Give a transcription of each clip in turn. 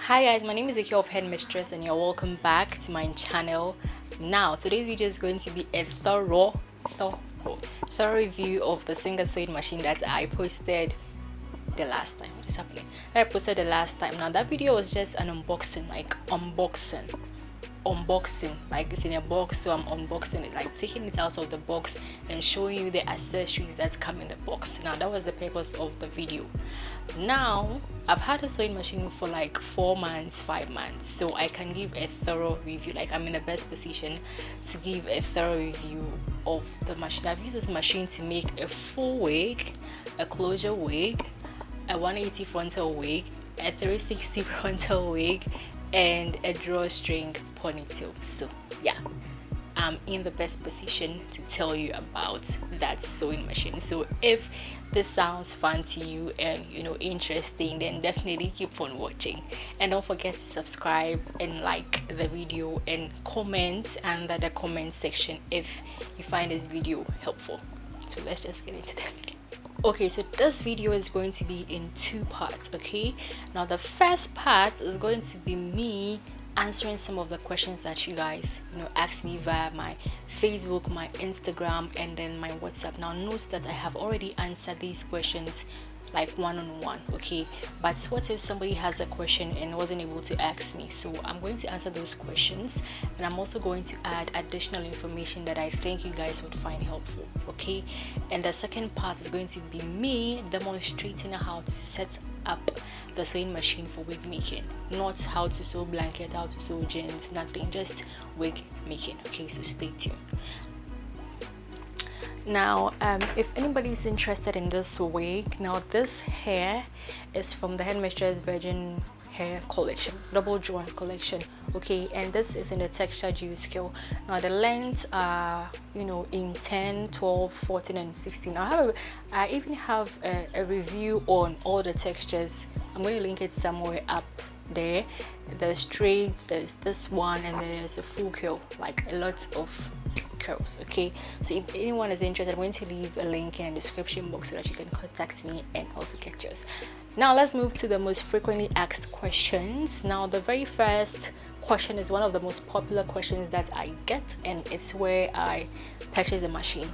Hi guys, my name is Akio of Headmistress and you're welcome back to my channel. Now today's video is going to be a thorough review of the single sewing machine that I posted the last time. What is happening? That I posted the last time. Now that video was just an unboxing, like unboxing, like it's in a box, so I'm unboxing it, like taking it out of the box and showing you the accessories that come in the box. Now that was the purpose of the video. Now I've had a sewing machine for like 4 months, 5 months, so I can give a thorough review. Like I'm in the best position to give a thorough review of the machine. I've used this machine to make a full wig, a closure wig, a 180 frontal wig, a 360 frontal wig, and a drawstring ponytail. So yeah, I'm in the best position to tell you about that sewing machine. So if this sounds fun to you and interesting, then definitely keep on watching, and don't forget to subscribe and like the video and comment under the comment section if you find this video helpful. So let's just get into the video. Okay, so this video is going to be in 2 parts. Okay, now the first part is going to be me answering some of the questions that you guys asked me via my Facebook, my Instagram, and then my WhatsApp. Now note that I have already answered these questions like one-on-one, okay, but what if somebody has a question and wasn't able to ask me? So I'm going to answer those questions, and I'm also going to add additional information that I think you guys would find helpful, okay. And the second part is going to be me demonstrating how to set up the sewing machine for wig making, not how to sew blanket, how to sew jeans, nothing, just wig making, okay. So stay tuned. Now if anybody is interested in this wig, now this hair is from the Headmistress virgin hair collection, double joint collection, okay, and this is in the texture G scale. Now the lengths are in 10, 12, 14, and 16. I even have a review on all the textures. I'm going to link it somewhere up there. There's straight, there's this one, and there's a full curl, like a lot of curls, okay. So if anyone is interested, I'm going to leave a link in the description box so that you can contact me and also get yours. Now let's move to the most frequently asked questions. Now the very first question is one of the most popular questions that I get, and it's where I purchased the machine.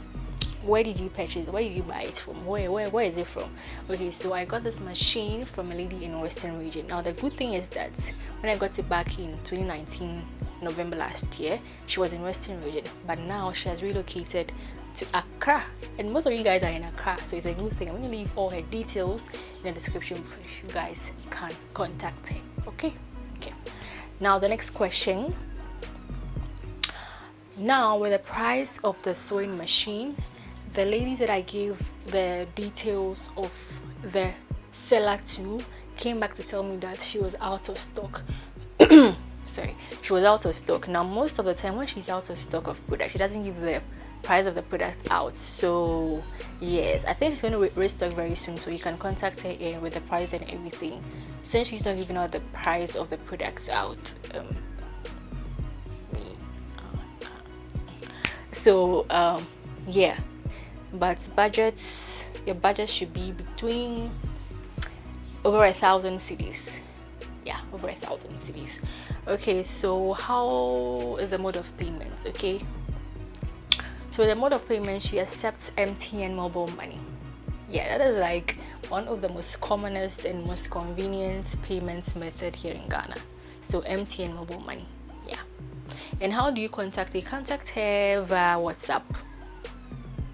Where did you purchase it? Where did you buy it from? Where is it from? Okay, so I got this machine from a lady in Western region. Now the good thing is that when I got it back in 2019 November last year, she was in Western region, but now she has relocated to Accra, and most of you guys are in Accra, so it's a good thing. I'm going to leave all her details in the description box so you guys can contact her, okay. Now the next question. Now with the price of the sewing machine, the ladies that I gave the details of the seller to came back to tell me that she was out of stock. Sorry, she was out of stock. Now most of the time when she's out of stock of product, she doesn't give the price of the product out. So yes, I think she's going to restock very soon, so you can contact her with the price and everything, since she's not giving out the price of the product out. Yeah, but your budget should be between over 1,000 cedis. Yeah, over 1,000 cedis. Okay, so how is the mode of payment? Okay, so the mode of payment, she accepts MTN mobile money. Yeah, that is like one of the most commonest and most convenient payments method here in Ghana. So MTN mobile money. Yeah. And how do you contact her? Contact her via WhatsApp.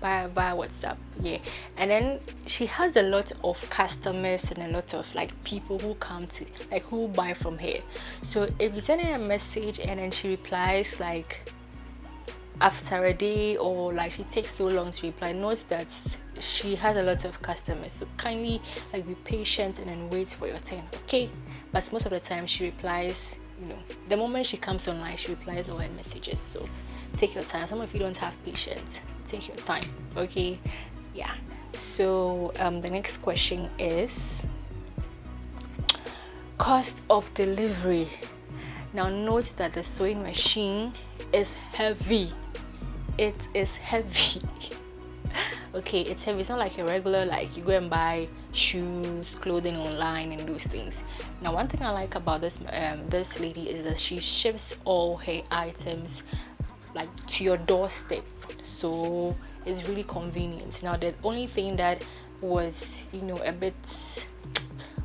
Via WhatsApp, yeah. And then she has a lot of customers and a lot of like people who come to who buy from her. So if you send her a message and then she replies like after a day, or like she takes so long to reply, note that she has a lot of customers. So kindly be patient and then wait for your turn, okay. But most of the time she replies, the moment she comes online, she replies all her messages. So take your time. Some of you don't have patience. Take your time, okay. Yeah. So the next question is cost of delivery. Now note that the sewing machine is heavy. It is heavy. Okay, it's heavy. It's not like a regular, like you go and buy shoes, clothing online and those things. Now one thing I like about this lady is that she ships all her items like to your doorstep, so it's really convenient. Now the only thing that was, you know, a bit,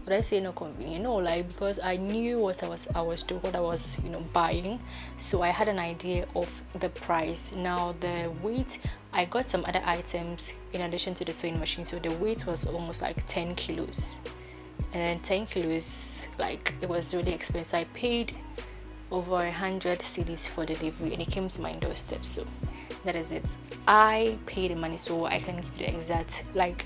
would I say not convenient? No, like, because I knew what I was doing, what I was, you know, buying, so I had an idea of the price. Now the weight, I got some other items in addition to the sewing machine, so the weight was almost like 10 kilos, and then 10 kilos, like, it was really expensive. I paid over 100 cedis for delivery, and it came to my doorstep. So that is it. I paid the money, so I can give the exact, like,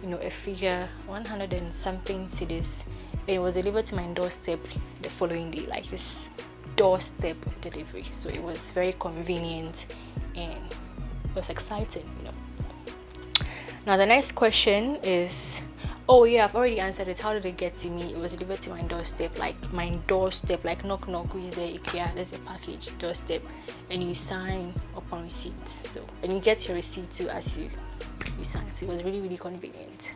you know, a figure, 100 and something cedis. It was delivered to my doorstep the following day, like this doorstep delivery. So it was very convenient and it was exciting, you know. Now the next question is, oh yeah, I've already answered it. How did it get to me? It was delivered to my doorstep, like knock knock, who is there? IKEA, there's a package, doorstep, and you sign upon receipt. So, and you get your receipt too as you sign. So it was really, really convenient.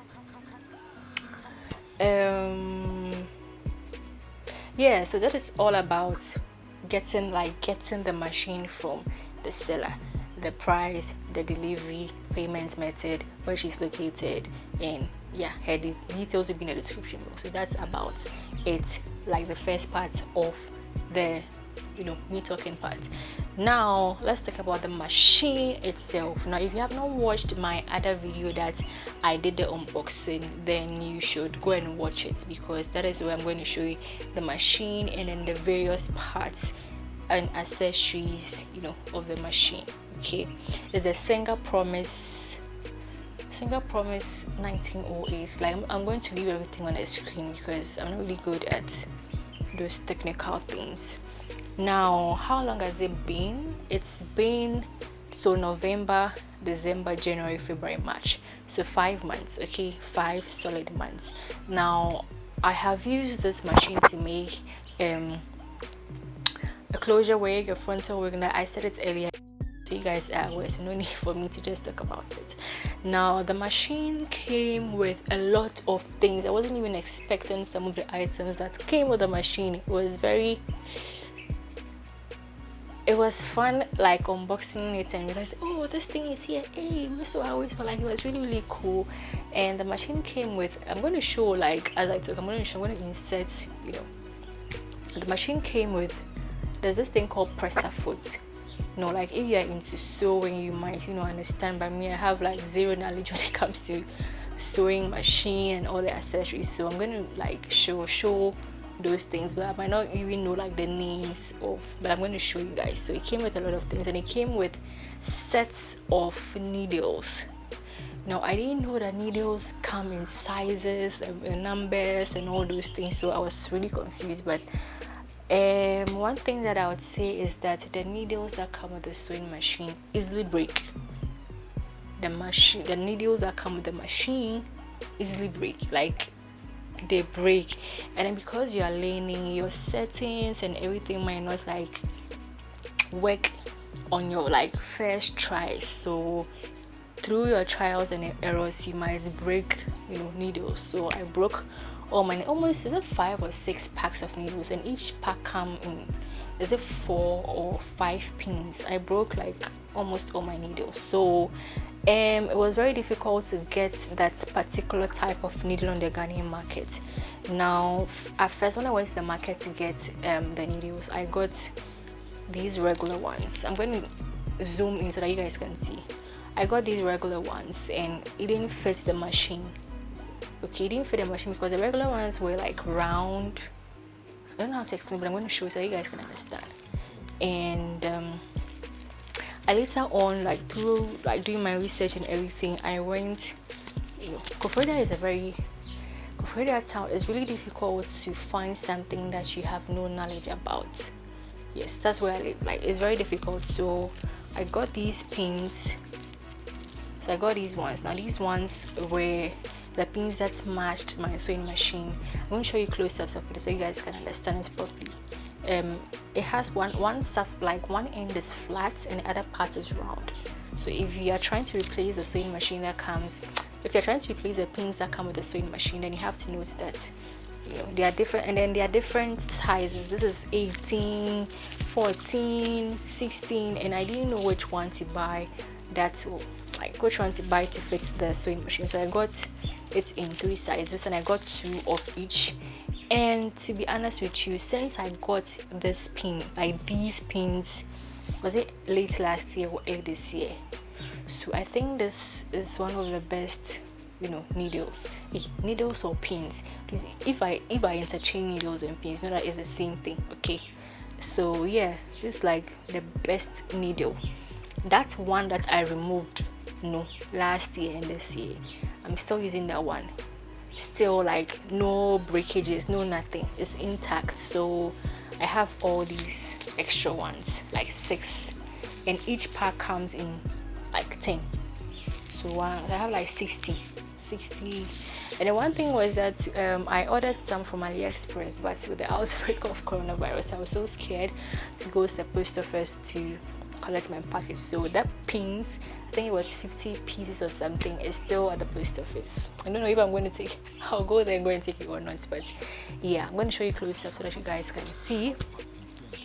Yeah, so that is all about getting the machine from the seller, the price, the delivery, payment method, where she's located, and yeah, her details will be in the description box. So that's about it, like the first part of the, you know, me talking part. Now let's talk about the machine itself. Now if you have not watched my other video that I did the unboxing, then you should go and watch it, because that is where I'm going to show you the machine and then the various parts and accessories, you know, of the machine. Okay, there's a Singer Promise 1908. Like, I'm going to leave everything on the screen because I'm not really good at those technical things. Now, how long has it been? It's been, so November, December, January, February, March, so 5 months. Okay, 5 solid months. Now I have used this machine to make a closure wig, a frontal wig. Now I said it earlier, so you guys are aware, so no need for me to just talk about it. Now the machine came with a lot of things. I wasn't even expecting some of the items that came with the machine. It was fun, like, unboxing it and realize, oh, this thing is here, hey, like, it was really, really cool. And the machine came with, I'm going to show, like, as I talk, I'm going to insert, you know, the machine came with, there's this thing called presser foot. You know, like, if you are into sewing, you might, you know, understand, but me, I have like zero knowledge when it comes to sewing machine and all the accessories. So I'm going to like show those things, but I might not even know like the names of, but I'm going to show you guys. So it came with a lot of things, and it came with sets of needles. Now I didn't know that needles come in sizes and numbers and all those things, so I was really confused. But one thing that I would say is that the needles that come with the sewing machine easily break. The needles that come with the machine easily break, like they break. And then because you are learning, your settings and everything might not like work on your like first try, so through your trials and errors you might break, you know, needles. So I broke all my, almost 5 or 6 packs of needles, and each pack come in, is it 4 or 5 pins. I broke like almost all my needles. So it was very difficult to get that particular type of needle on the Ghanaian market. Now at first, when I went to the market to get the needles, I got these regular ones. I'm going to zoom in so that you guys can see. I got these regular ones and it didn't fit the machine. Okay, it didn't fit the machine because the regular ones were like round. I don't know how to explain, but I'm going to show you so you guys can understand. And I later on, like through like doing my research and everything, I went, you know, Koforidua is a very, Koforidua town is really difficult to find something that you have no knowledge about. Yes, that's where I live. Like, it's very difficult. So I got these pins. So I got these ones. Now these ones were the pins that matched my sewing machine. I'm going to show you close-ups of it so you guys can understand it properly. It has one stuff, like one end is flat and the other part is round. So if you are trying to replace the sewing machine that comes, if you're trying to replace the pins that come with the sewing machine, then you have to note that, you know, they are different, and then they are different sizes. This is 18, 14, 16, and I didn't know which one to buy, that like which one to buy to fit the sewing machine. So I got it in 3 sizes, and I got 2 of each. And to be honest with you, since I got this pin, like these pins, was it late last year or early this year? So I think this is one of the best, you know, needles or pins. Please, if I interchange needles and pins, know that it's the same thing. Okay, so yeah, this is like the best needle. That's one that I removed, you know, last year and this year. I'm still using that one. Still, like, no breakages, no nothing, it's intact. So I have all these extra ones, like 6, and each pack comes in like 10. So I have like 60. And the one thing was that I ordered some from AliExpress, but with the outbreak of coronavirus, I was so scared to go to the post office to collect my package. So that pins, I think it was 50 pieces or something, is still at the post office. I don't know if I'm going to take, I'll go there and go and take it or not, but yeah, I'm going to show you close up so that you guys can see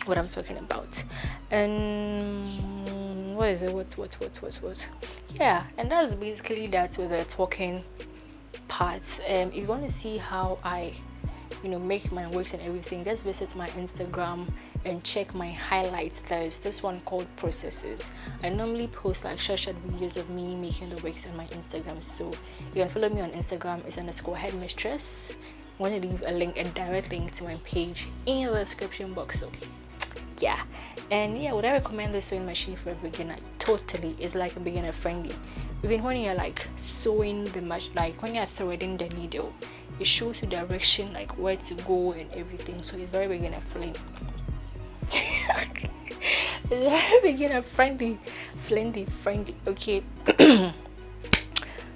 what I'm talking about. And what is it? What? Yeah, and that's basically that with the talking part. If you want to see how I, you know, make my wigs and everything, just visit my Instagram and check my highlights. There's this one called processes. I normally post like short videos of me making the wigs on my Instagram, so you can follow me on Instagram. It's _Headmistress. I want to leave a direct link to my page in the description box. So yeah, and yeah, would I recommend this sewing machine for a beginner? Totally. It's like a beginner friendly. Even when you're like sewing the machine, like when you're threading the needle, it shows you direction, like where to go and everything. So it's very beginner friendly. It's very beginner friendly. Okay.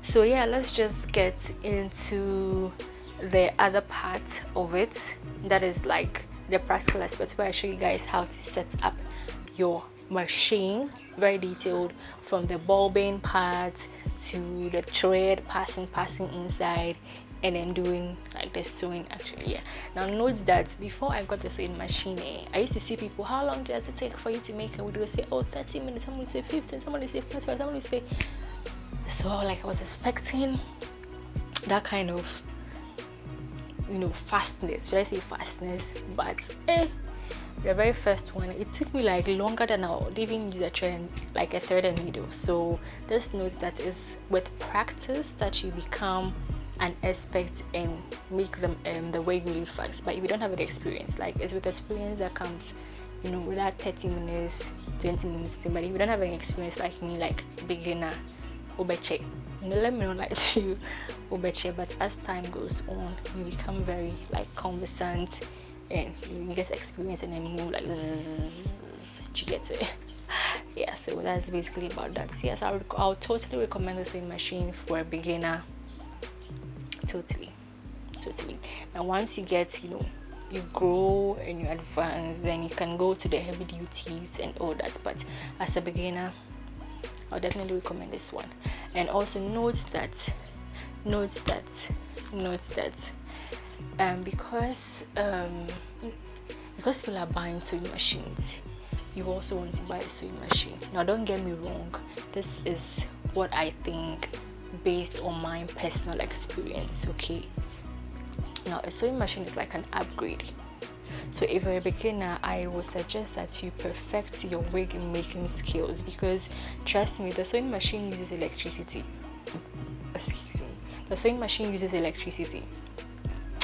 So yeah, let's just get into the other part of it, that is like the practical aspect, where I show you guys how to set up your machine, very detailed, from the bulbing part to the thread passing inside, and then doing like the sewing actually. Yeah, now note that before I got the sewing machine, I used to see people, how long does it take for you to make a wig? They would say, oh, 30 minutes, someone would say 15, someone would say 45, someone would say. So like I was expecting that kind of, you know, fastness, should I say fastness, but the very first one, it took me like longer than I would even use a thread, like a thread and needle. So just note that is with practice that you become an expert and make them the wig really fast. But if you don't have the experience, like it's with experience that comes, you know, without 30 minutes, 20 minutes thing. But if you don't have any experience like me, like beginner, obeche, let me not lie to you, obeche. But as time goes on, you become very like conversant, and you get experience, and then move like zzz, you get it. Yeah, so that's basically about that. So yes, I'll totally recommend the sewing machine for a beginner. Totally. Now once you get, you know, you grow and you advance, then you can go to the heavy duties and all that. But as a beginner, I'll definitely recommend this one. And also note that because people are buying sewing machines, you also want to buy a sewing machine. Now don't get me wrong, this is what I think based on my personal experience. Okay, now a sewing machine is like an upgrade. So if you're a beginner, I would suggest that you perfect your wig making skills, because trust me, the sewing machine uses electricity. Excuse me. The sewing machine uses electricity.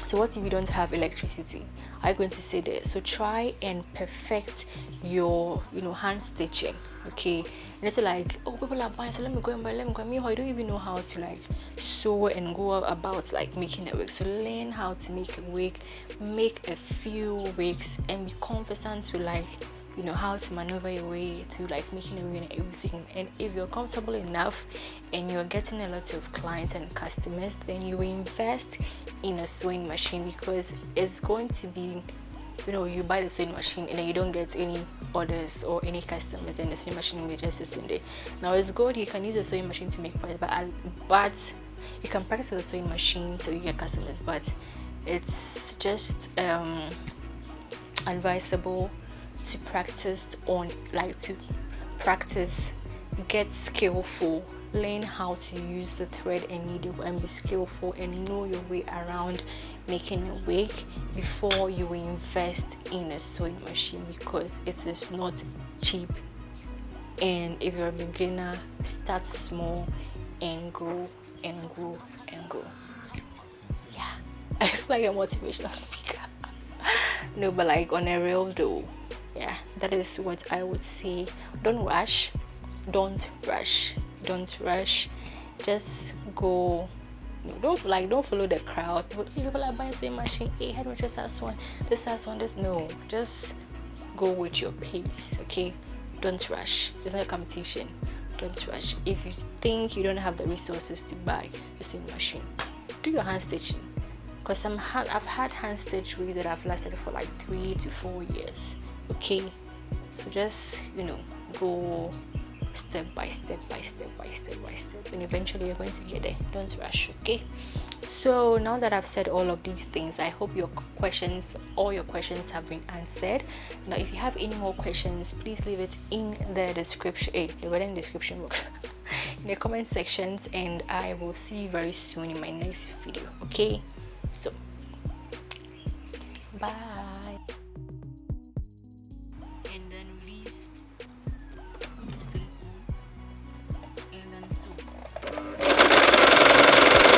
So what if you don't have electricity? Are you going to sit there? So try and perfect your, you know, hand stitching. Okay, and it's like, oh, people are buying, so let me go and buy. Meanwhile, you don't even know how to like sew and go about like making a wig. So learn how to make a wig, make a few wigs, and be conversant with like, you know, how to maneuver your way to like making a wig and everything. And if you're comfortable enough and you're getting a lot of clients and customers, then you invest in a sewing machine, because it's going to be you know, you buy the sewing machine and then you don't get any orders or any customers, and the sewing machine will just sit in there. Now it's good, you can use the sewing machine to make money, but you can practice with the sewing machine so you get customers, but it's just advisable to practice get skillful, learn how to use the thread and needle, and be skillful and know your way around making a wig before you invest in a sewing machine, because it is not cheap. And if you're a beginner, start small and grow and grow and grow. Yeah, I feel like a motivational speaker. No, but like on a real though, yeah, that is what I would say. Don't rush, just go. Don't follow the crowd. People are buying sewing machine, hey, Headmistress has one, this has one, this. No, just go with your pace, okay? Don't rush. It's not a competition. Don't rush. If you think you don't have the resources to buy a sewing machine, do your hand stitching, because I've had hand stitch wigs that have lasted for like 3 to 4 years, okay? So just, you know, go step by step, and eventually you're going to get there. Don't rush, okay? So now that I've said all of these things, I hope all your questions have been answered. Now if you have any more questions, please leave it in the description, in the description box in the comment sections, and I will see you very soon in my next video, okay? So bye.